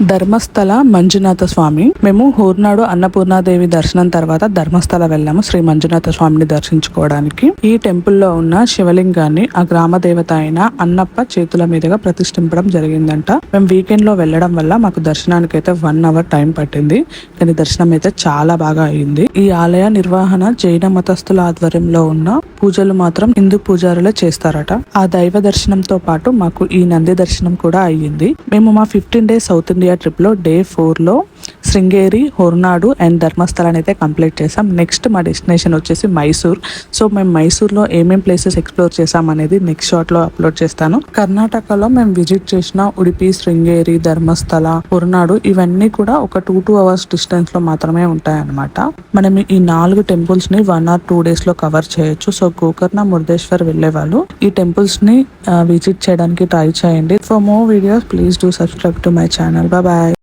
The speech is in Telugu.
ధర్మస్థల మంజునాథ స్వామి. మేము హోర్నాడు అన్నపూర్ణాదేవి దర్శనం తర్వాత ధర్మస్థల వెళ్ళాము శ్రీ మంజునాథ స్వామిని దర్శించుకోవడానికి. ఈ టెంపుల్ లో ఉన్న శివలింగాన్ని ఆ గ్రామ దేవత అయిన అన్నప్ప చేతుల మీదుగా ప్రతిష్ఠించడం జరిగిందంట. మేము వీకెండ్ లో వెళ్ళడం వల్ల మాకు దర్శనానికి అయితే 1 అవర్ టైం పట్టింది, కానీ దర్శనం అయితే చాలా బాగా అయింది. ఈ ఆలయ నిర్వహణ జైన మతస్థుల ఆధ్వర్యంలో ఉన్న పూజలు మాత్రం హిందూ పూజారులే చేస్తారట. ఆ దైవ దర్శనంతో పాటు మాకు ఈ నంది దర్శనం కూడా అయ్యింది. మేము మా 15 డేస్ సౌత్ ఇండియా ట్రిప్ లో డే 4 లో శృంగేరి, హోర్నాడు అండ్ ధర్మస్థలాన్ని అయితే కంప్లీట్ చేసాం. నెక్స్ట్ మా డెస్టినేషన్ వచ్చేసి మైసూర్. సో మేము మైసూర్లో ఏమేం ప్లేసెస్ ఎక్స్ప్లోర్ చేసాం అనేది నెక్స్ట్ షార్ట్ లో అప్లోడ్ చేస్తాను. కర్ణాటకలో మేము విజిట్ చేసిన ఉడిపి, శృంగేరి, ధర్మస్థల, హోర్నాడు ఇవన్నీ కూడా ఒక 2 అవర్స్ డిస్టెన్స్ లో మాత్రమే ఉంటాయన్నమాట. మనం ఈ 4 టెంపుల్స్ ని 1 or 2 డేస్ లో కవర్ చేయొచ్చు. సో గోకర్ణ, మురుడేశ్వర్ వెళ్లే వాళ్ళు ఈ టెంపుల్స్ ని విజిట్ చేయడానికి ట్రై చేయండి. For more videos please do subscribe to my channel. Bye.